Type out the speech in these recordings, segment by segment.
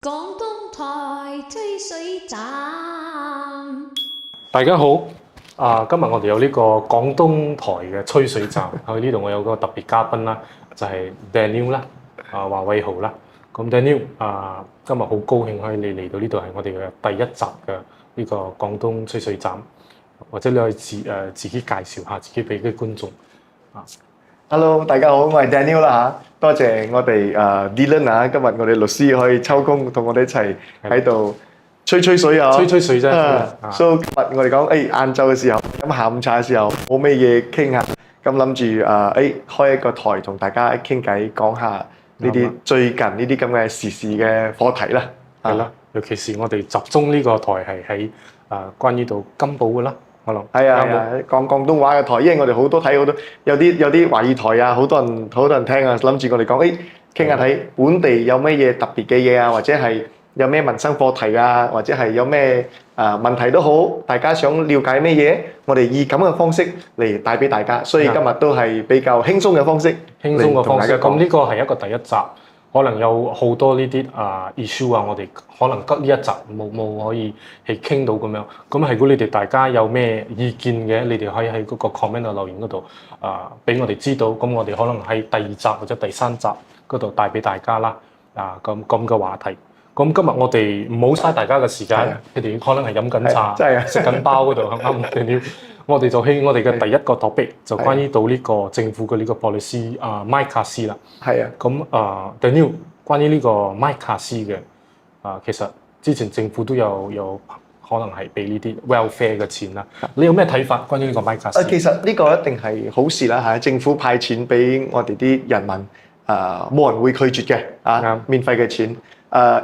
廣東台吹水站，大家好，今日我哋有呢個廣東台嘅吹水站，喺呢度我有個特別嘉賓啦，就係 Daniel 啦，華偉豪啦。咁 Daniel 今日好高興可以你嚟到呢度係我哋嘅第一集嘅呢個廣東吹水站，或者你可以自己介紹下自己俾啲觀眾。Hello，大家好，我係 Daniel 啦嚇，多謝我哋Dylan 啊，今日我哋律師可以抽空同我哋一齊喺度吹吹水啊，吹吹水啫。So 今日我哋講晏晝嘅時候，咁下午茶嘅時候冇咩嘢傾下，咁諗住開一個台同大家傾偈，講下呢啲最近呢啲咁嘅時事嘅課題啦。係啦，尤其是我哋集中呢個台係喺關於到金寶嘅啦。係啊，講廣東話嘅台，因為我哋好多睇好多有啲華語台啊，好多人聽啊，諗住我哋講傾下睇本地有咩嘢特別嘅嘢啊，或者係有咩民生課題啊，或者係有咩問題都好，大家想了解咩嘢，我哋以咁嘅方式嚟帶俾大家，所以今日都係比較輕鬆嘅方式，輕鬆嘅方式。咁呢個係一個第一集。可能有好多呢啲issue 啊，我哋可能得呢一集冇可以係傾到咁樣。咁如果你哋大家有咩意見嘅，你哋可以喺嗰個 comment 嘅留言嗰度俾我哋知道。咁我哋可能喺第二集或者第三集嗰度帶俾大家啦。咁嘅話題。咁今日我哋唔好嘥大家嘅時間，你哋可能係飲緊茶、食緊包嗰度，啱。我哋就喺我哋嘅第一個 topic 就關於到呢個政府嘅呢個 policy MyKasi 啦。係啊。咁Daniel 關於呢個 MyKasi 嘅其實之前政府都有可能係俾呢啲 welfare 嘅錢啦。你有咩睇法關於呢個 MyKasi？其實呢個一定係好事啦嚇，政府派錢俾我哋啲人民，冇人會拒絕嘅免費嘅錢。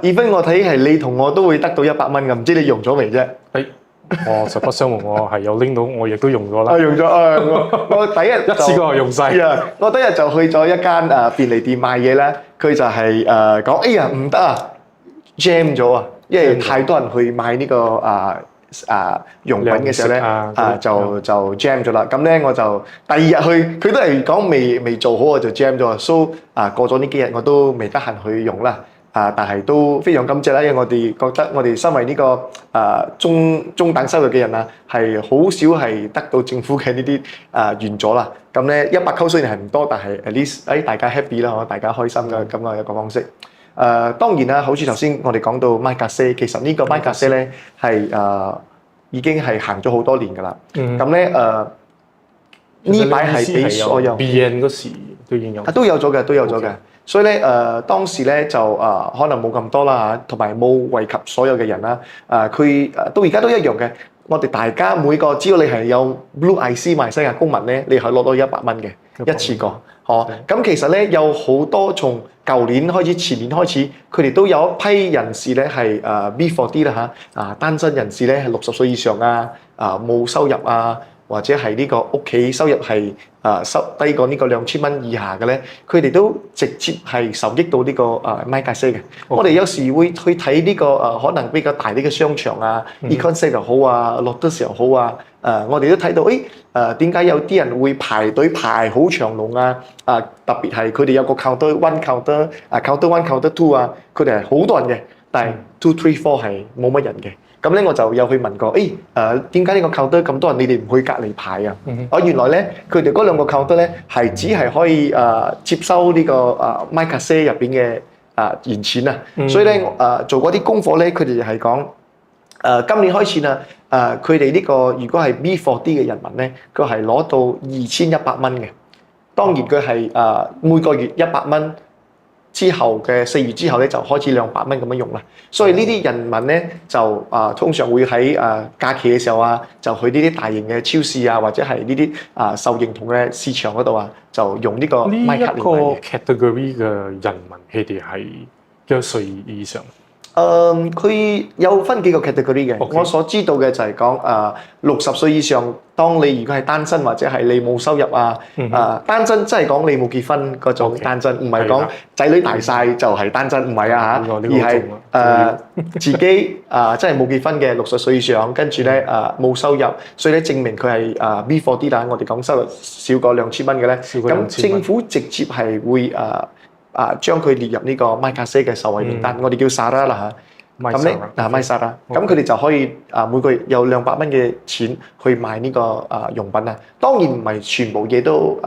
even 我睇係你同我都會得到100蚊嘅，唔知你用咗未啫？我實不相瞞，我係有拎到，我亦都用咗啦。用咗我第一日一次過用晒。我第一日就去咗一間便利店買嘢咧，佢就係講：哎呀唔得啊 ，jam 咗啊，因為太多人去買呢個用品嘅時候咧，就 jam 咗啦。咁咧我就第二日去，佢都係講未做好，我就 jam 咗。So 過咗呢幾日我都未得閒去用啦。但係都非常感謝啦，因為我哋覺得我哋身為呢個中等收入嘅人啊，係好少係得到政府嘅呢啲援助啦。咁咧100雖然係唔多，但係 at least 大家 happy 啦，大家開心嘅咁嘅一個方式。當然啦，好似頭先我哋講到 MyKasi，其實呢個 MyKasi咧係已經係行咗好多年㗎啦。咁咧呢擺係俾所有 BN 嗰時都已經有，都有咗嘅。所以咧當時咧就可能冇咁多啦嚇，同埋冇惠及所有嘅人啦。佢到而家都一樣嘅。我哋大家每個只要你係有 Blue IC 馬來西亞公民咧，你可以攞到100蚊嘅一次過。咁其實咧有好多從舊年開始、前年開始，佢哋都有一批人士咧係B40啦嚇，單身人士咧係60歲以上冇收入或者係呢個屋企收入係收低過呢個2000蚊以下嘅咧，佢哋都直接係受益到呢個MyKasi 嘅。我哋有時會去睇呢個可能比較大啲嘅商場Econ 又好Lotus 又好我哋都睇到點解有啲人會排隊排好長龍特別係佢哋有個 counter 1 counter 2佢哋係好多人嘅，但係2、3、4係冇乜人嘅。咁咧我就有去問過，點解呢個 counter 咁多人，你哋唔去隔離排啊？原來咧佢哋嗰兩個 counter 咧係只係可以接收呢個MyKasi 入邊嘅現錢啊。所以咧做嗰啲功課咧，佢哋就係講今年開始佢哋呢個如果係 B40嘅人民咧，佢係攞到2100蚊嘅。當然佢係每個月100蚊。之後嘅4月之後咧，就開始200蚊咁樣用啦。所以呢啲人民咧就通常會喺假期嘅時候就去呢啲大型嘅超市或者係呢啲受認同嘅市場嗰度就用呢個 MyKasi 嚟買嘅。呢一個 category 嘅人民，佢哋係幾多歲以上？佢有分幾個 category 嘅。我所知道嘅就係講60歲以上，當你如果係單身或者係你冇收入單身，即係講你冇結婚嗰種單身，唔係講仔女大晒就係單身，唔係而係自己真係冇結婚嘅60歲以上，跟住咧冇收入，所以咧證明佢係B40啦。我哋講收入少過2000蚊嘅咧，咁政府直接係會將佢列入呢個麥卡錫嘅受惠名單，我哋叫 SARA 啦嚇。咁咧MySARA，咁佢哋就可以每個月有200蚊嘅錢去買呢個用品啊。當然唔係全部嘢都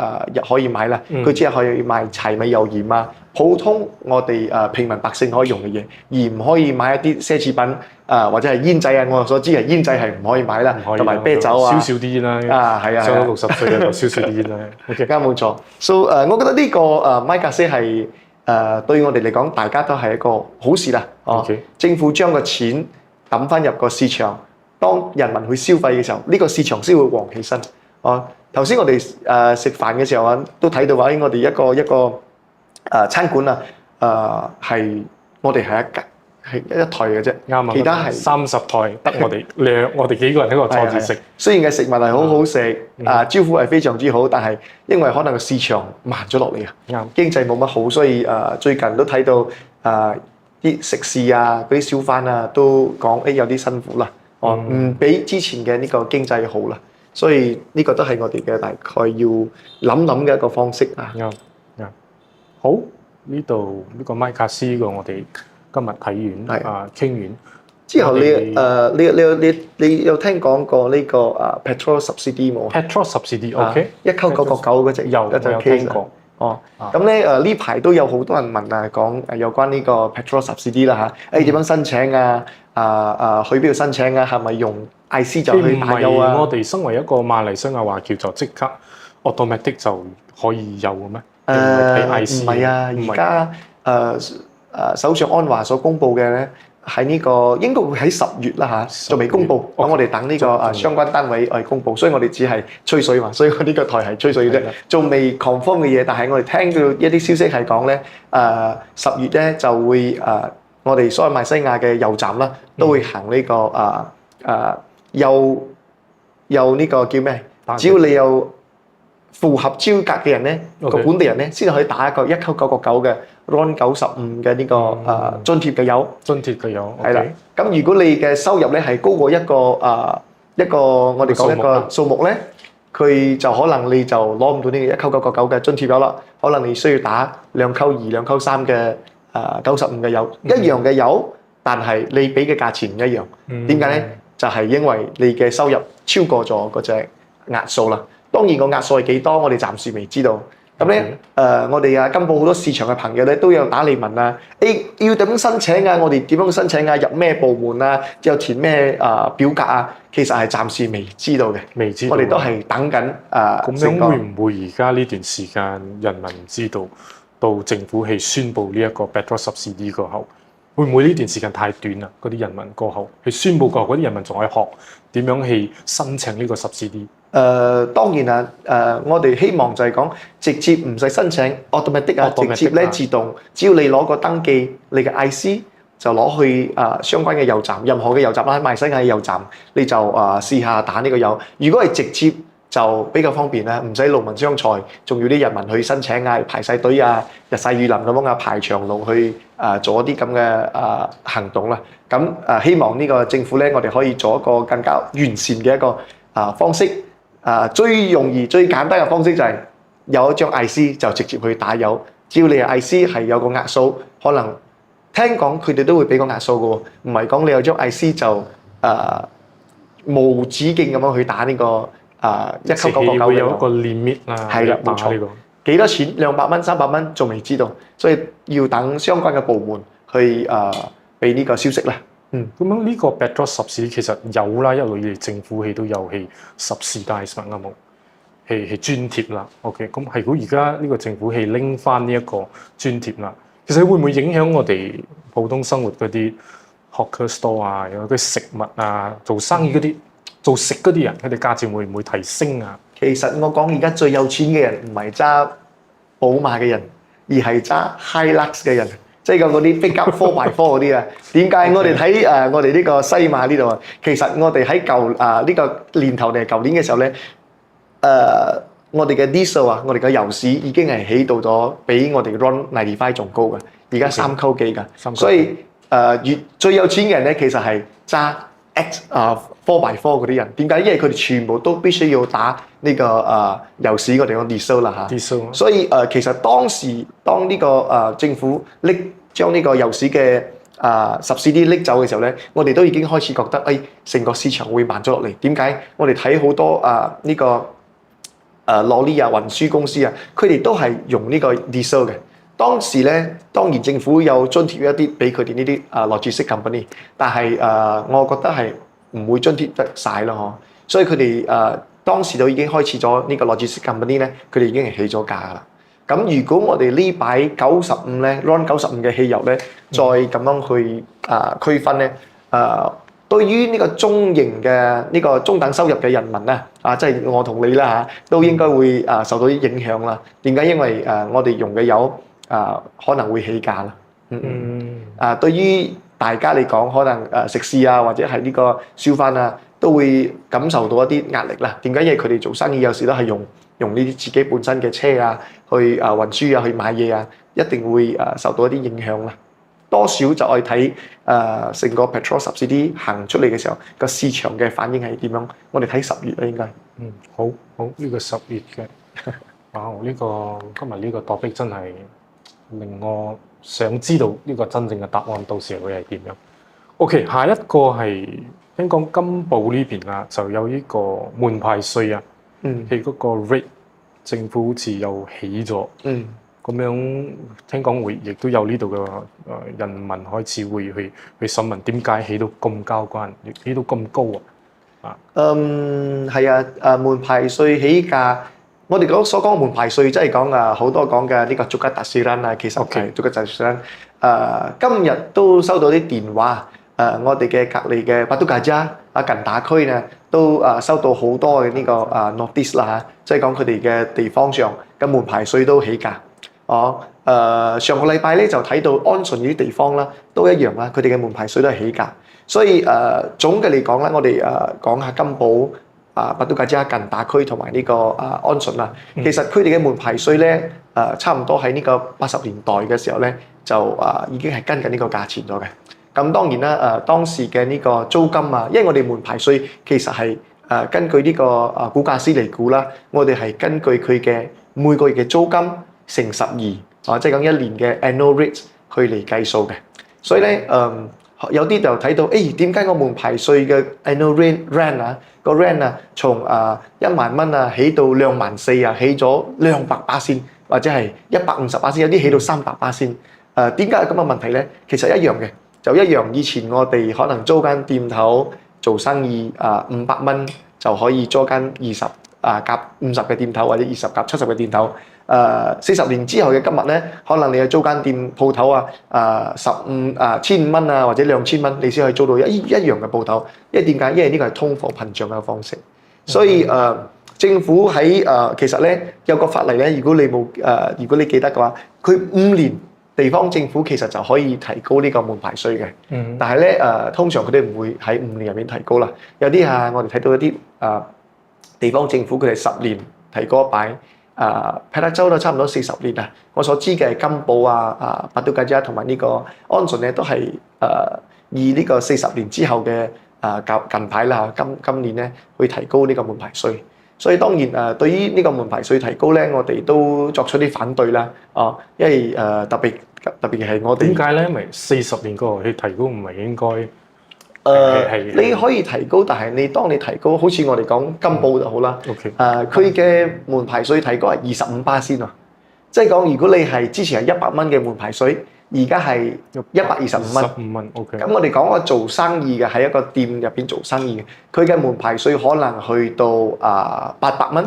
可以買啦，佢只係可以買柴米油鹽啊，普通我哋平民百姓可以用嘅嘢，而唔可以買一啲奢侈品或者係煙仔啊。我所知係煙仔係唔可以買啦，同埋啤酒啊，少啲煙啦。係啊，上到60歲就少啲煙啦。啱冇錯。So 我覺得呢個麥卡錫係對我哋嚟講，大家都係一個好事啦。政府將個錢抌翻入個市場，當人民去消費嘅時候，呢個市場先會旺起身。頭先我哋食飯嘅時候都睇到話，我哋一個餐館係我哋係一台嘅啫，啱啊！其他係30台，得我哋幾個人喺度坐住食。雖然嘅食物係好好食，招呼係非常之好，但係因為可能個市場慢咗落嚟啊，經濟冇乜好，所以最近都睇到啲食肆嗰啲小販都講有啲辛苦啦，唔比之前嘅呢個經濟好啦，所以呢個都係我哋嘅大概要諗嘅一個方式啊。啱。好，呢度呢個麥卡錫個我哋今日睇完傾完之後，你有聽講過呢個petrol subsidy 冇？petrol subsidy，OK，一溝9.9嗰隻有聽過。咁咧呢排都有好多人問講有關呢個 petrol subsidy 啦嚇，點樣申請去邊度申請係咪用 IC 就去打油啊？我哋身為一個馬來西亞華僑就即刻 automatic 就可以有嘅咩？唔係而家首相安華所公布嘅咧，喺呢個應該會喺10月啦嚇，仲未公布。咁我哋等呢個相關單位公布，所以我哋只係吹水嘛，所以我呢個台係吹水嘅啫，仲未 confirm 嘅嘢。但係我哋聽到一啲消息係講咧，10月咧就會我哋所有馬來西亞嘅油站啦，都會行呢個有呢個叫咩？只要你有符合資格嘅人咧，個本地人咧，先可以打一個一溝9.9嘅 RON 95嘅呢個津貼嘅油。津貼嘅油係啦。咁如果你嘅收入咧係高過一個我哋講一個數目咧，佢就可能你就攞唔到呢個一溝9.9嘅津貼油啦。可能你需要打2溝2、2溝3嘅95嘅油，一樣嘅油，但係你俾嘅價錢唔一樣。點解咧？就係因為你嘅收入超過咗嗰隻額數啦。當然個額數係幾多，我哋暫時未知道。咁咧我哋金寶好多市場嘅朋友咧都有打嚟問要點樣申請我哋點樣申請入咩部門之後填咩表格其實係暫時未知道嘅。未知道。我哋都係等緊咁樣會唔會而家呢段時間人民唔知道，到政府係宣布呢一個 petrol subsidy 過後，會唔會呢段時間太短啦？嗰啲人民過後係宣布過後，嗰啲人民仲可以學點樣去申請呢個 subsidy？當然我哋希望就係講直接唔使申請 automatic 直接咧自動，只要你攞個登記，你嘅 IC 就攞去相關嘅油站，任何嘅油站啦，喺馬來西亞嘅油站，你就試下打呢個油。如果係直接就比較方便啦，唔使勞民傷財，仲要啲人民去申請排晒隊日曬雨淋咁樣排長龍去做一啲咁嘅行動啦。咁希望呢個政府咧，我哋可以做一個更加完善嘅一個方式。最容易、最簡單嘅方式就係有一張 IC 就直接去打油，只要你嘅 IC 係有個額數，可能聽講佢哋都會俾個額數嘅喎，唔係講你有張 IC 就無止境咁樣去打呢個一溝9.9嘅。有一個 limit 啦，係啦，冇錯。幾多錢？200蚊、300蚊，仲未知道，所以要等相關嘅部門去俾呢個消息啦。咁樣呢個 petrol subsidy 其實有啦，一路以嚟政府都有係subsidize啱冇，係津貼啦。OK， 咁係如果而家呢個政府係拎翻呢一個津貼啦，其實會唔會影響我哋普通生活嗰啲 hawker store 有啲食物做生意嗰啲做食嗰啲人，佢哋價錢會唔會提升啊？其實我講而家最有錢嘅人唔係揸寶馬嘅人，而係揸 Hilux 嘅人。即係嗰啲 pick up 4x4嗰啲點解我哋睇我哋呢個西馬呢度其實我哋喺呢個年頭定係舊年嘅時候咧，我哋嘅 diesel 我哋嘅油市已經係起到咗比我哋 RON 95仲高嘅，而家3溝幾㗎。所以最有錢嘅人咧，其實係揸 4x4 嗰啲人，點解？因為佢哋全部都必須要打呢個油市，我哋講 diesel 啦嚇。diesel 所以其實當呢個政府將呢個油市嘅subsidy 拎走嘅時候咧，我哋都已經開始覺得成個市場會慢咗落嚟。點解？我哋睇好多呢個羅利運輸公司啊，佢哋都係用呢個 diesel 嘅。當時咧，當然政府有津貼一啲俾佢哋呢啲logistic company，但係我覺得係唔會津貼得晒咯，嗬。所以佢哋當時就已經開始咗呢個 logistic company 咧，佢哋已經係起咗價啦。咁如果我哋呢擺95咧 ，RON 95嘅汽油咧，再咁樣去區分咧，對於呢個中型嘅呢個中等收入嘅人民咧，即係我同你啦嚇，都應該會受到啲影響啦。點解？因為我哋用嘅油可能會起價啦。對於大家嚟講，可能食肆啊，或者係呢個燒飯啊，都會感受到一啲壓力啦。點解？因為佢哋做生意有時都係用呢啲自己本身嘅車啊，去運輸啊，去買嘢啊，一定會受到一啲影響啦。多少就係睇成個 petrol subsidy 行出嚟嘅時候，個市場嘅反應係點樣？我哋睇10月啦，應該。好呢個10月嘅，呢個今日呢個 topic 真係令我想知道呢個真正嘅答案到時會係點樣。OK， 下一個係聽講金寶呢邊啊，就有呢個門牌稅啊，佢嗰個 rate 政府好似又起咗。咁樣聽講會亦都有呢度嘅人民開始會去詢問點解起到咁交關，起到咁高啊？係啊，門牌稅起價，我哋所講門牌稅，即係講好多講嘅呢個Cukai Tasiran啊，其實係Cukai Tasiran。今日都收到啲電話，我哋嘅隔離嘅Batu Gajah近打區呢，都收到好多嘅呢個notice 啦嚇，即係講佢哋嘅地方上嘅門牌稅都起價。上個禮拜咧就睇到安順呢啲地方啦，都一樣啦，佢哋嘅門牌稅都係起價。所以總嘅嚟講咧，我哋講下金寶Batu Gajah近打區同埋呢個安順啦。其實佢哋嘅門牌稅咧差唔多喺呢個80年代嘅時候咧，就已經係跟緊呢個價錢咗嘅。咁當然啦，當時嘅呢個租金啊，因為我哋門牌稅其實係根據呢個估價師嚟估啦，我哋係根據佢嘅每個月嘅租金乘12，即係講一年嘅 annual rate 去嚟計數嘅。所以咧，有啲就睇到，點解我門牌稅嘅 annual rent 個 rent 從1萬蚊起到24000啊，起咗200%或者係150%，有啲起到300%。點解有咁嘅問題咧？其實一樣嘅，就一樣。以前我哋可能租間店頭做生意500蚊就可以租間20夾50嘅店頭，或者20夾70嘅店頭。40年之後嘅今日咧，可能你去租間店鋪頭15,500蚊或者2000蚊，你先可以租到一樣嘅鋪頭。因為點解？因為呢個係通貨膨脹嘅方式。所以政府喺其實咧有個法例咧，如果你記得嘅話，佢5年地方政府其實就可以提高呢個門牌稅嘅。但係咧通常佢哋唔會喺5年入面提高啦。有啲我哋睇到一啲地方政府佢哋10年提高一擺。Perak州都差唔多40年啦。我所知嘅金寶Batu Gajah同埋呢個安順咧，都係以呢個40年之後嘅近排啦，今年咧會提高呢個門牌稅。所以當然對於呢個門牌稅提高咧，我哋都作出啲反對啦。因為特別係我哋點解咧？因為40年過後去提高唔係應該？你可以提高，但係當你提高，好似我哋講金寶就好啦。佢嘅門牌稅提高係25%先喎，即係講如果你係之前係100蚊嘅門牌稅，而家係125蚊。咁我哋講個做生意嘅喺一個店入邊做生意嘅，佢嘅門牌稅可能去到800蚊。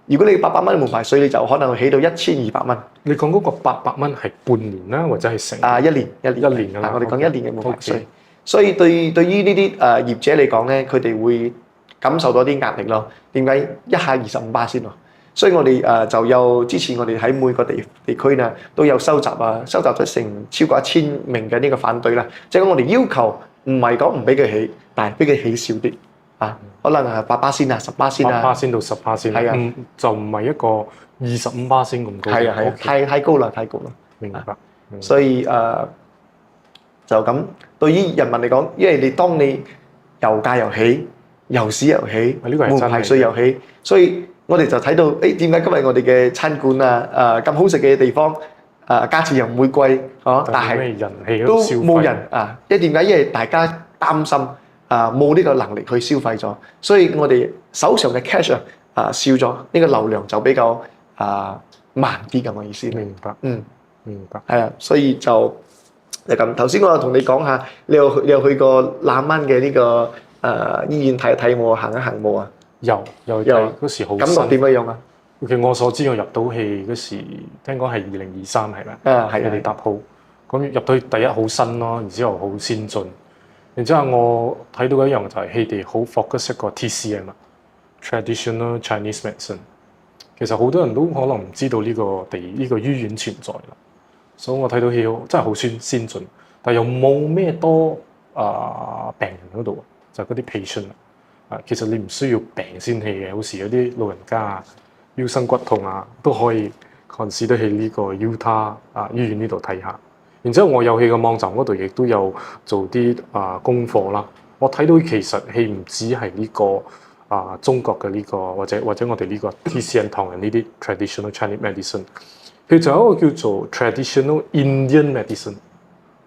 如果你800蚊嘅門牌稅，你就可能起到1200蚊。你講嗰個800蚊係半年啦，或者係成一年㗎啦。我哋講一年嘅門牌稅。所以對於呢啲業者嚟講咧，佢哋會感受到啲壓力咯。點解一下25%先喎？所以我哋就有之前我哋喺每個地區呢都有收集咗成超過1000名嘅呢個反對啦。即係我哋要求唔係講唔俾佢起，但係俾佢起少啲可能係8%先10%先8%到10%先，係就唔係一個25%先咁高。係太高啦，太高啦。明白。所以就咁，對於人民嚟講，因為當你油價又起，油市又起，呢個係真嘅門牌稅又起，所以我哋就睇到點解今日我哋嘅餐館啊咁好食嘅地方價錢又唔會貴，但係人氣都消費冇人因為點解？因為大家擔心冇呢個能力去消費咗，所以我哋手上嘅 cash 少咗，呢個流量就比較慢啲咁嘅意思。明白，明白。係啊，所以就咁。頭先我又同你講下，你有去過南灣嘅呢個醫院睇一睇冇？行一行冇啊？有嗰時好感覺點樣啊？據我所知，我入到戲嗰時，聽講係2023係咪？係你哋搭好，咁入到去第一好新咯，然之後好先進，然之後我睇到一樣就係佢哋好 focus 一個 TCM 啊 ，Traditional Chinese Medicine。其實好多人都可能唔知道呢個醫院存在啦，所以我睇到戲真係好先進，但又冇咩多病人嗰度，就嗰啲 patient 其實你唔需要病先去嘅，好似有啲老人家腰身骨痛都可以 consider 去呢個 Utah 醫院呢度睇下。然之後我有去個網站嗰度，亦都有做啲功課啦。我睇到其實佢唔止係呢個中國嘅呢個或者我哋呢個 TCM 唐人呢啲 traditional Chinese medicine， 佢仲有一個叫做 traditional Indian medicine，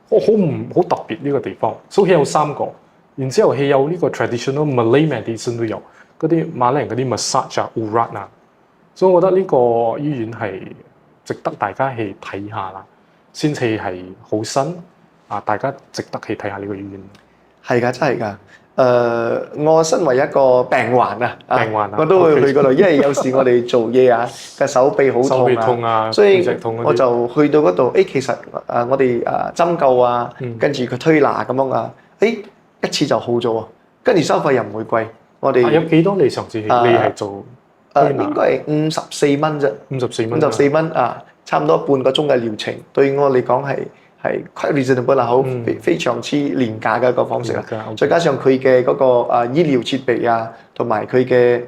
好特別呢個地方。所以佢有3個，然之後佢有呢個 traditional Malay medicine 都有，嗰啲馬來人嗰啲 massage urat 所以我覺得呢個醫院係值得大家去睇下啦。先至係好新大家值得去睇下呢個醫院。係㗎，真係㗎。我身為一個病患我都會去嗰度，因為有時我哋做嘢嘅手臂好痛所以我就去到嗰度。其實我哋針灸跟住佢推拿咁樣一次就好咗喎，跟住收費又唔會貴。我哋有幾多？你上次你係做應該係54蚊啫，54蚊差唔多半個鐘嘅療程，對我嚟講係 quite reasonable 啦，好非常之廉價嘅一個方式啦。再加上佢嘅嗰個醫療設備同埋佢嘅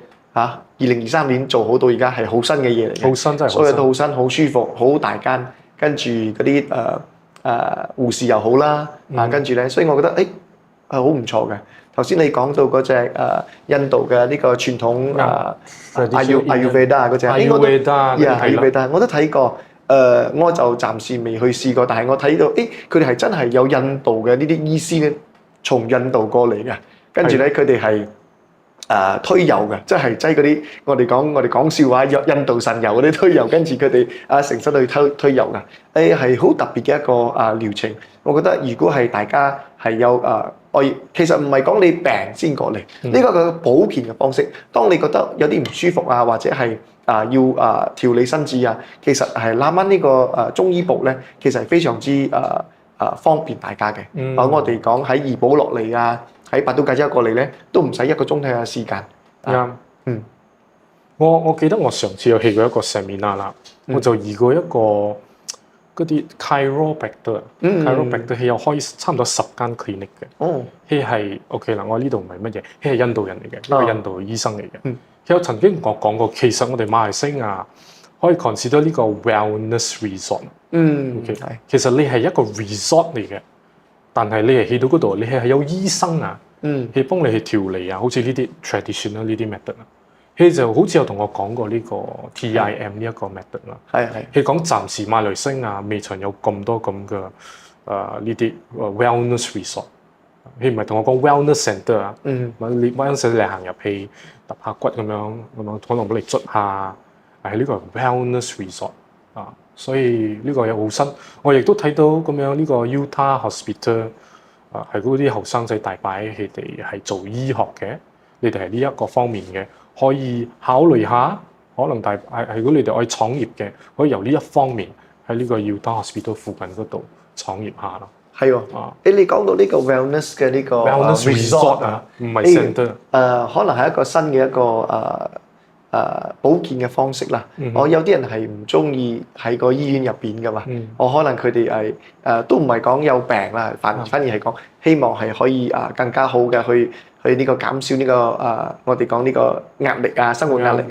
2023年做好到而家係好新嘅嘢嚟嘅，好新真係，所有都好新，好舒服，好大間，跟住嗰啲護士又好啦，跟住咧，所以我覺得係好唔錯嘅。頭先你講到嗰隻印度嘅呢個傳統Ayurveda 嗰隻，Ayurveda 我都睇過。我就暫時未去試過，但係我睇到佢哋係真係有印度嘅呢啲醫師咧，從印度過嚟嘅，跟住咧佢哋係推油嘅，即係擠嗰啲我哋講笑話印度神油嗰啲推油，跟住佢哋誠心去推油嘅，係好特別嘅一個療程。我覺得如果係大家係有其實唔係講你病先過嚟，呢個係保健嘅方式。當你覺得有啲唔舒服或者係要調理身子其實係啱啱呢個中醫部咧，其實係非常之方便大家嘅。我哋講喺怡保落嚟喺八都界州過嚟咧，都唔使1個鐘頭嘅時間。啱。我記得我上次有去過一個 seminar 啦，我就移過一個嗰啲 chiropractor 佢有開差唔多10間 clinic 嘅。佢係 OK 啦，我呢度唔係乜嘢，佢係印度人嚟嘅，一個印度醫生嚟嘅。佢有曾經我講過，其實我哋馬來西亞可以 consider 呢個 wellness resort。其實你係一個 resort 嚟嘅，但係你係去到嗰度，你係有醫生去幫你去調理好似呢啲 traditional 呢啲 method。佢就好似有同我講過呢個 TIM 呢一個 method 啦。佢講暫時馬來西亞未曾有咁多咁嘅呢啲 wellness resort。佢唔係同我講 wellness center 你 wellness center 你行入去揼下骨咁樣可能俾你捽下，係呢個 wellness resort 所以呢個又好新。我亦都睇到咁樣呢個 Utah Hospital 係嗰啲後生仔大擺，佢哋係做醫學嘅，你哋係呢一個方面嘅。可以考慮下，可能如果你哋可以創業嘅，可以由呢一方面喺呢個 Utah Hospital 附近嗰度創業下咯。係喎，你講到呢個 wellness 嘅呢個 resort 唔係 center，可能係一個新嘅一個保健嘅方式啦。我有啲人係唔中意喺個醫院入邊噶嘛，我可能佢哋係都唔係講有病啦，反而係講希望係可以更加好嘅去呢個減少呢個我哋講呢個壓力生活壓力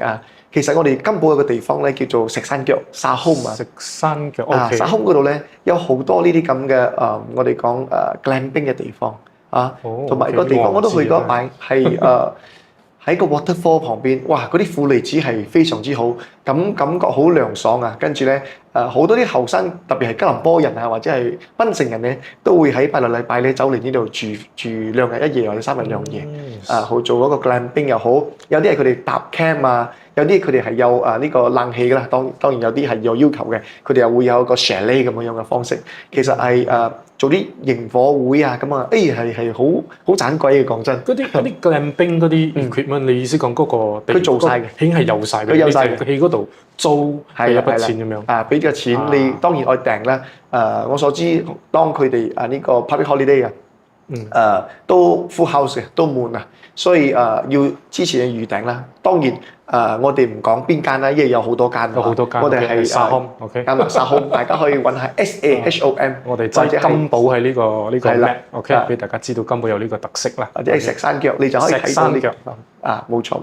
其實我哋金寶有個地方咧叫做石山腳沙空石山腳沙空嗰度咧有好多呢啲咁嘅我哋講glamping嘅地方啊，哦同埋 OK，個地方我都去過一我唔知擺，係喺個 waterfall 旁邊，哇！嗰啲負離子係非常之好，感覺好涼爽啊。跟住咧好多啲後生，特別係吉隆坡人啊，或者係檳城人咧，都會喺拜六禮拜咧走嚟呢度住2日1夜或者3日2夜。好做嗰個 glamping 又好，有啲係佢哋搭 camp 啊，有啲佢哋係有呢個冷氣㗎啦。當然有啲係有要求嘅，佢哋又會有一個 chalet 咁樣嘅方式。其實係做啲營火會啊，咁啊，係好盞鬼嘅，講真。嗰啲 glamping 嗰啲 equipment，你意思講嗰個佢做晒嘅，已經係有晒嘅，佢有晒嘅，佢喺嗰度租俾一筆錢咁樣。啊，俾個錢你當然愛訂啦。我所知，當佢哋呢個 public holiday 都 full house 嘅，都滿啊，所以要之前預訂啦。當然我哋唔講邊間啦，因為有好多間。有好多間。我哋係SAHOM，OK。啱啦，SAHOM，大家可以揾下 SAHOM。我哋擠金寶喺呢個 map，OK，俾大家知道金寶有呢個特色啦。或者係石山腳，你就可以睇到石山腳冇錯，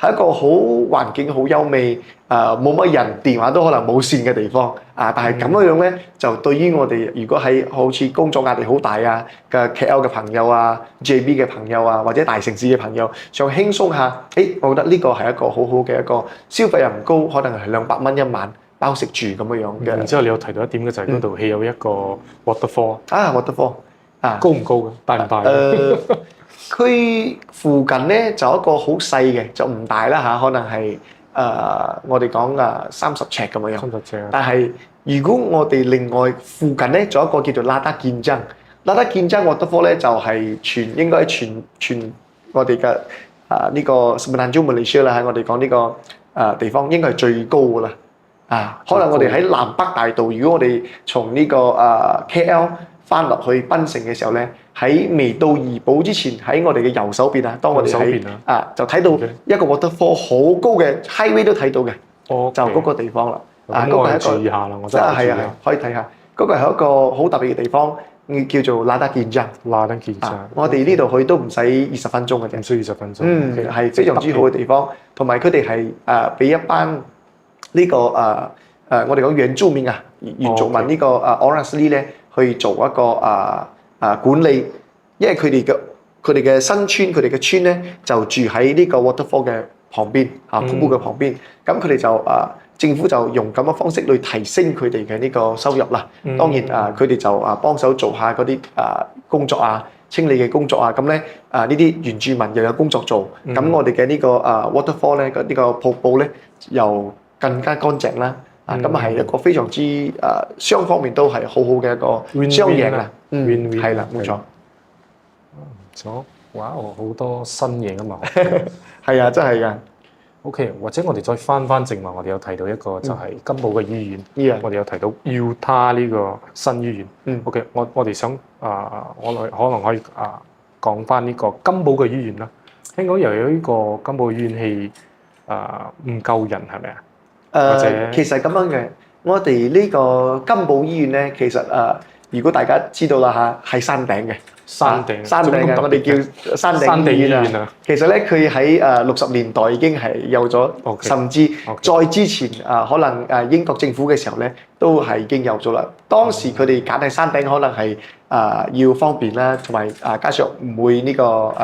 係一個好環境好優美，冇乜人，電話都可能冇線嘅地方但係咁樣咧，就對於我哋如果喺好似工作壓力好大啊嘅 KL 嘅朋友啊、JB 嘅朋友啊，或者大城市嘅朋友，想輕鬆下，我覺得呢個係一個好好嘅一個消費又唔高，可能係200蚊一晚包食住咁樣嘅。然之後你有提到一點嘅就係嗰度係有一個 waterfall。waterfall 高唔高嘅？大唔大？佢附近咧就一個好細嘅，就唔大啦嚇，可能係我哋講30尺咁樣。30尺。但係如果我哋另外附近咧，仲有一個叫做拉達見真waterfall 咧，就係應該全我哋嘅呢個 Semenanjung Malaysia 啦，喺我哋講呢個地方應該係最高㗎啦。可能我哋喺南北大道，如果我哋從呢個KL 翻落去檳城嘅時候咧，喺未到怡保之前，喺我哋嘅右手邊當我哋喺就睇到一個 waterfall 好高嘅 highway 都睇到嘅，就嗰個地方啦。嗰個係注意下啦，我真係可以睇下。嗰個係一個好特別嘅地方，叫做拉達見真。我哋呢度去都唔使20分鐘嘅啫。唔需要20分鐘。係非常之好嘅地方，同埋佢哋係俾一班呢個我哋講原住民原住民呢個Orang咧去做一個管理，因為佢哋嘅新村，佢哋嘅村咧就住喺呢個 waterfall 嘅旁邊瀑布嘅旁邊，咁佢哋就政府就用咁嘅方式去提升佢哋嘅呢個收入啦。當然佢哋就幫手做下嗰啲工作清理嘅工作咁咧呢啲原住民又有工作做，咁我哋嘅呢個waterfall 咧呢個瀑布咧又更加乾淨啦。咁係一個非常之雙方面都係好好嘅一個雙贏啦。係啦，冇錯。唔錯，哇！好多新嘢㗎嘛。係啊，真係㗎。OK，或者我哋再翻正話，我哋有提到一個就係金寶嘅醫院。我哋有提到要他呢個新醫院。OK，我哋想我可能可以講翻呢個金寶嘅醫院啦。聽講又有呢個金寶醫院係唔夠人係咪啊？其實咁樣嘅，我哋呢個金寶醫院咧，其實如果大家知道啦係山頂嘅。山頂我哋叫山頂醫院啊。其實咧，佢喺60年代已經係有咗，甚至再之前可能英國政府嘅時候咧，都係已經有咗啦。當時佢哋揀喺山頂，可能係要方便啦，同埋加上唔會呢個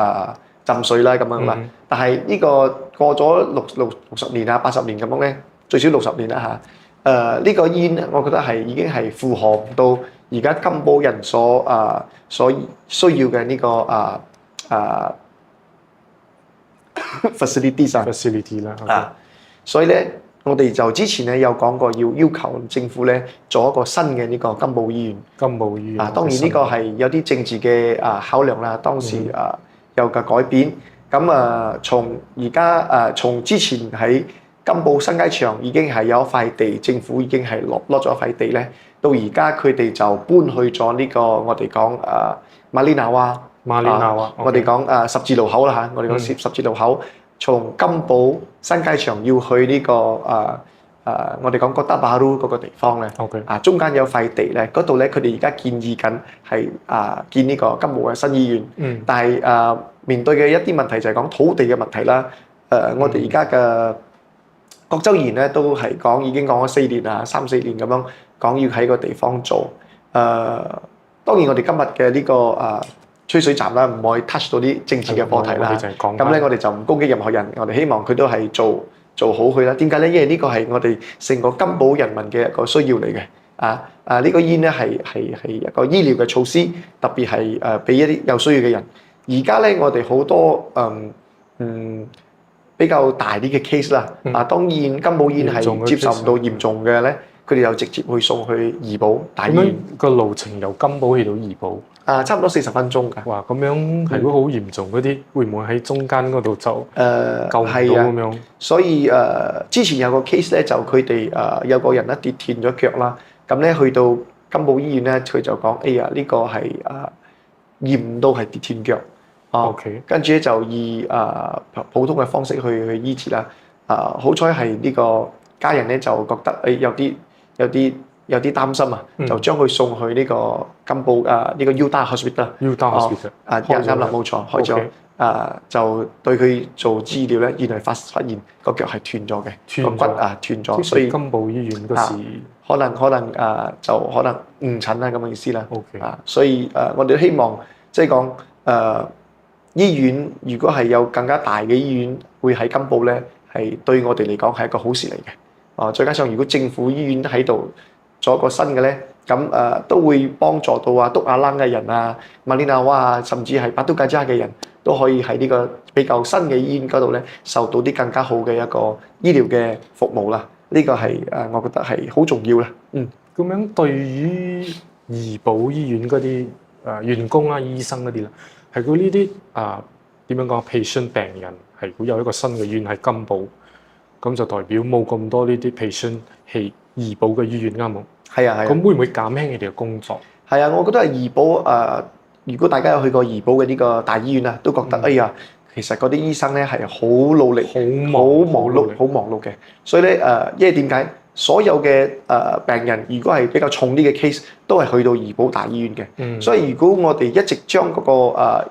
浸水啦咁樣啦。但係呢個過咗60年80年咁樣咧，最少60年啦嚇。呢個醫院咧，我覺得已經係負荷唔到而家金寶人所需要嘅呢個facility 啦。所以咧，我哋就之前咧有講過要求政府咧做一個新嘅呢個金寶醫院。當然呢個係有啲政治嘅考量啦。當時有嘅改變。咁從而家從之前喺金寶新街場已經係有一塊地，政府已經係攞咗一塊地咧。到而家佢哋就搬去咗呢個我哋講馬里納瓦，我哋講十字路口啦嚇，我哋講十字路口，從金寶新街場要去呢個我哋講Kota Bharu嗰個地方咧，中間有塊地咧，嗰度咧佢哋而家建議緊係建呢個金寶嘅新醫院，但係面對嘅一啲問題就係講土地嘅問題啦。我哋而家嘅國州議員咧都係已經講咗4年3、4年咁樣講要喺個地方做。當然我哋今日嘅呢個吹水站啦，唔可以 touch 到啲政治嘅課題啦。咁咧，我哋就唔攻擊任何人，我哋希望佢都係做好佢啦。點解咧？因為呢個係我哋成個金寶人民嘅一個需要嚟嘅。呢個煙咧係一個醫療嘅措施，特別係俾一啲有需要嘅人。而家咧，我哋好多比較大啲嘅 case 啦。當然金寶煙係接受唔到嚴重嘅咧，佢哋就直接會送去怡保大醫院。咁樣個路程由金寶去到怡保，差唔多40分鐘㗎。哇！咁樣係如果好嚴重嗰啲，會唔會喺中間嗰度就救唔到咁樣？所以之前有個 case 咧，就佢哋有個人咧跌斷咗腳啦，咁咧去到金寶醫院咧，佢就講：哎呀，呢個係驗到係跌斷腳。OK，跟住咧就以普通嘅方式去醫治啦。好彩係呢個家人咧就覺得有啲擔心啊，就將佢送去呢個金寶呢個 Utah Hospital。啱啦，冇錯，開咗就對佢做治療咧，原來發現個腳係斷咗嘅，個骨斷咗，所以金寶醫院嗰時可能就可能誤診啦咁嘅意思啦。OK，所以我哋都希望即係講醫院如果係有更加大嘅醫院會喺金寶咧，係對我哋嚟講係一個好事嚟嘅。再加上如果政府醫院喺度做一個新嘅咧，咁都會幫助到督亞冷嘅人馬里納娃甚至係巴都加扎嘅人都可以喺呢個比較新嘅醫院嗰度咧，受到啲更加好嘅一個醫療嘅服務啦。呢個係我覺得係好重要啦。咁樣對於怡保醫院嗰啲員工啦、醫生嗰啲啦，係佢呢啲點樣講 patient 病人係會有一個新嘅醫院喺金寶，咁就代表冇咁多呢啲 patient 係怡保嘅醫院啱冇？係啊。咁會唔會減輕你哋嘅工作？係啊，我覺得係怡保如果大家有去過怡保嘅呢個大醫院都覺得哎呀，其實嗰啲醫生咧係好努力、好忙碌嘅。所以咧因為點解所有嘅病人如果係比較重啲嘅 case 都係去到怡保大醫院嘅。所以如果我哋一直將嗰個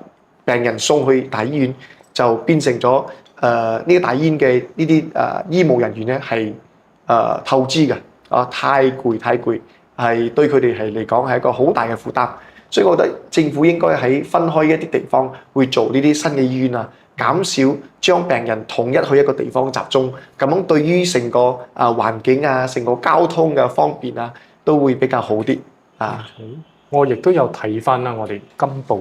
病人送去大醫院，就變成咗呢個大醫院嘅呢啲醫務人員咧係透支嘅。太攰，係對佢哋嚟講係一個好大嘅負擔，所以我覺得政府應該喺分開一啲地方會做呢啲新嘅醫院減少將病人統一去一個地方集中，咁樣對於成個環境成個交通嘅方便都會比較好啲。我亦都有睇翻啦，我哋金寶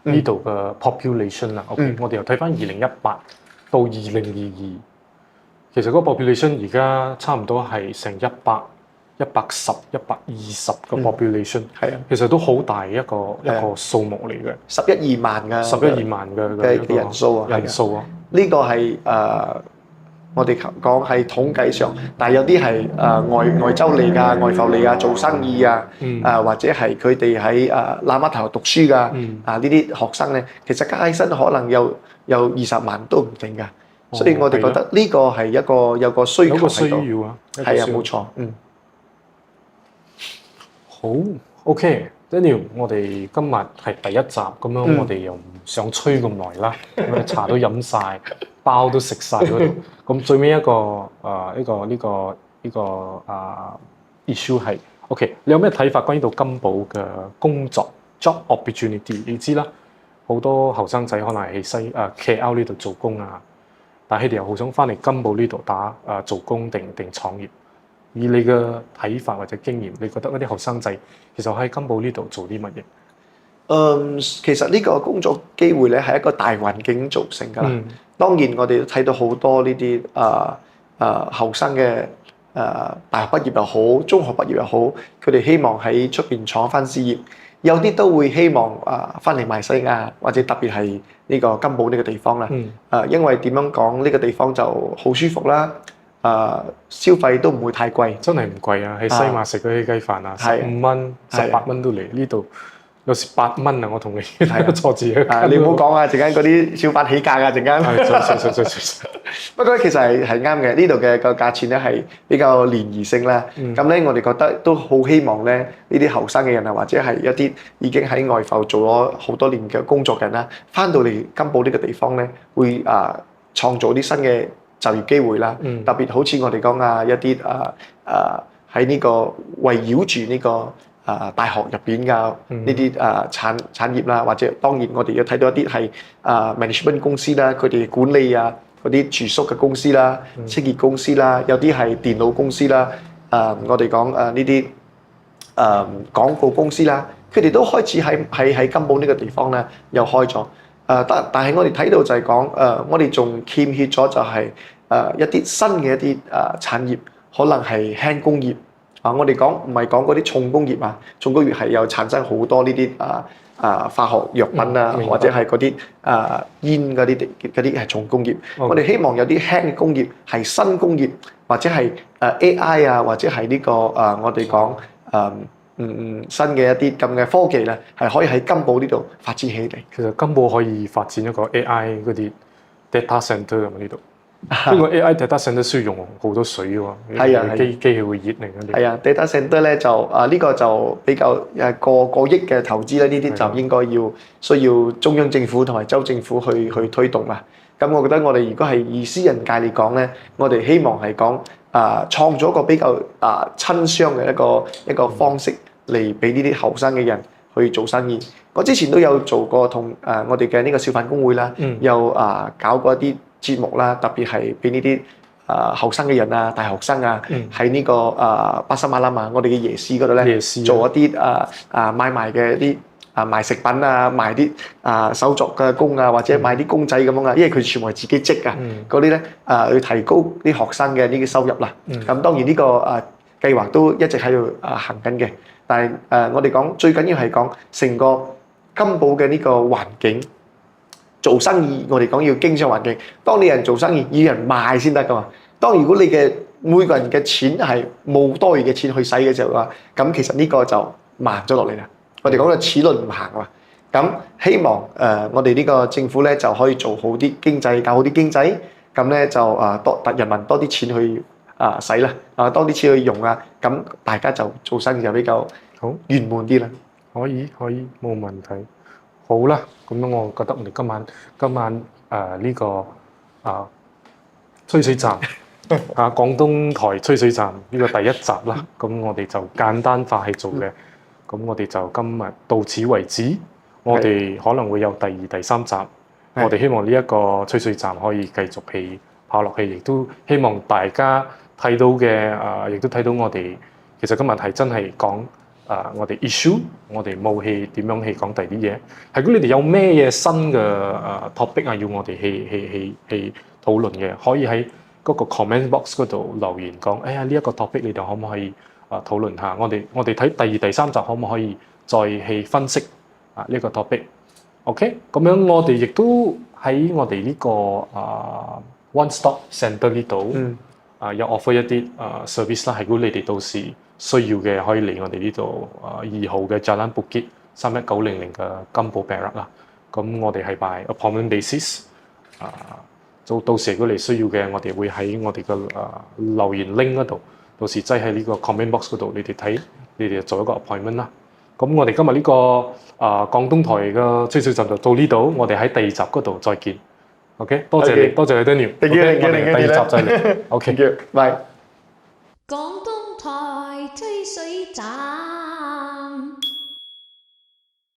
呢度嘅 population 啦。我哋又睇翻2018到2022，其實嗰個 population 而家差唔多係成110、120個 population，其實都好大一個數目嚟嘅，11、2萬嘅人數啊！呢個係我哋講係統計上，但係有啲係外州嚟㗎、外埠嚟㗎，做生意或者係佢哋喺喇嘛頭讀書㗎呢啲學生咧，其實加起身可能有20萬都唔定㗎。所以我哋覺得呢個係有個需求喺度。係冇錯。好 OK，Daniel， 我哋今日係第一集咁樣，我哋又唔想吹咁耐啦，茶都飲晒，包都食晒嗰度。咁最尾一個issue 係 OK， 你有咩睇法關於到金寶嘅工作 job opportunity？ 你知啦，好多後生仔可能係喺KL 呢度做工但係佢哋又好想翻嚟金寶呢度做工定創業。以你嘅睇法或者經驗，你覺得嗰啲後生仔其實喺金寶呢度做啲乜嘢？其實呢個工作機會咧係一個大環境造成㗎啦。當然我哋都睇到好多呢啲後生嘅大學畢業又好，中學畢業又好，佢哋希望喺出邊闖翻事業。有啲都會希望翻嚟馬來西亞，或者特別係呢個金寶呢個地方啦。因為點樣講呢個地方就好舒服啦。消費都唔會太貴，真係唔貴啊！喺西馬食嗰啲雞飯15蚊、18蚊都嚟呢度，有時8蚊啊！我同你坐住你唔好講陣間嗰啲小販起價㗎，陣間。不過其實係啱嘅，呢度嘅個價錢咧係比較廉宜性啦。咁咧我哋覺得都好希望咧呢啲後生嘅人或者係一啲已經喺外埠做咗好多年嘅工作人啦，翻到嚟金寶呢個地方咧，會創造啲新嘅就業機會啦，特別好似我哋講一啲喺呢個圍繞住呢個大學入邊嘅呢啲產業啦，或者當然我哋要睇到一啲係management 公司啦，佢哋管理啊嗰啲住宿嘅公司啦、清潔公司啦，有啲係電腦公司啦，我哋講呢啲廣告公司啦，佢哋都開始喺金寶呢個地方咧又開咗。但係我哋睇到就係講我哋仲欠缺咗就係一啲新嘅一啲產業，可能係輕工業我哋講唔係講嗰啲重工業重工業係有產生好多呢啲化學藥品或者係嗰啲煙嗰啲係重工業。我哋希望有啲輕工業係新工業，或者係AI 或者係呢個我哋講新嘅一啲咁嘅科技咧，係可以喺金寶呢度發展起嚟。其實金寶可以發展一個 AI 嗰啲 data centre 咁呢度。呢個 AI data centre需要用好多水嘅喎，機器會熱嚟嗰啲。係啊 ，data centre 咧就呢個就比較過億嘅投資咧，呢啲就應該需要中央政府同埋州政府去推動啦。咁我覺得我哋如果係以私人界嚟講咧，我哋希望係講創造一個比較親商嘅一個方式嚟俾呢啲後生嘅人去做生意。我之前都有做過同我哋嘅呢個小販工會啦，有搞過一啲節目啦，特別係俾呢啲後生嘅人大學生喺呢個巴沙馬拉我哋嘅夜市嗰度咧，做一啲買賣嘅啲賣食品賣啲手作嘅工或者賣啲公仔咁樣因為佢全部係自己織嗰啲咧去提高啲學生嘅呢啲收入啦。咁當然呢個計劃都一直喺度行緊嘅，但係我哋講最緊要係講成個金寶嘅呢個環境。做生意，我哋講要經商環境。當你人做生意，要人賣先得噶嘛。當如果你嘅每個人嘅錢係冇多餘嘅錢去使嘅時候咁其實呢個就慢咗落嚟啦。我哋講嘅齒輪唔行嘛。咁希望我哋呢個政府咧就可以做好啲經濟，搞好啲經濟。咁咧就人民多啲錢去使啦，多啲錢去用咁大家就做生意就比較好圓滿啲啦。可以冇問題。好啦，咁樣我覺得我哋今晚呢個吹水站廣東台吹水站呢個第一集啦，咁我哋就簡單化去做嘅，咁我哋就今日到此為止。我哋可能會有第二、第三集，我哋希望呢一個吹水站可以繼續去跑落去，亦都希望大家睇到嘅亦都睇到我哋其實今日係真係講。我哋 issue， 我哋冇去點樣去講第啲嘢。係如果你哋有咩嘢新嘅topic要我哋去討論嘅，可以喺嗰個 comment box 嗰度留言講。哎呀，呢一個 topic 你哋可唔可以討論下？我哋睇第二、第三集可唔可以再去分析呢個 topic？OK， 咁樣我哋亦都喺我哋呢個one stop centre 呢度有 offer 一啲service 啦。係如果你哋到時需要嘅可以嚟我哋呢度2號嘅 Jalan Bukit 31900嘅金寶 Barrack 啦。咁我哋係 by appointment basis 到時如果你需要嘅，我哋會喺我哋嘅留言 link 嗰度，到時擠喺呢個 comment box 嗰度，你哋睇，你哋就做一個 appointment 啦。咁我哋今日呢個廣東台嘅吹水站就到呢度，我哋喺第二集嗰度再見。OK， 多謝你，多謝你 Daniel。我哋第二集再嚟。OK， 拜。廣東台吹水站。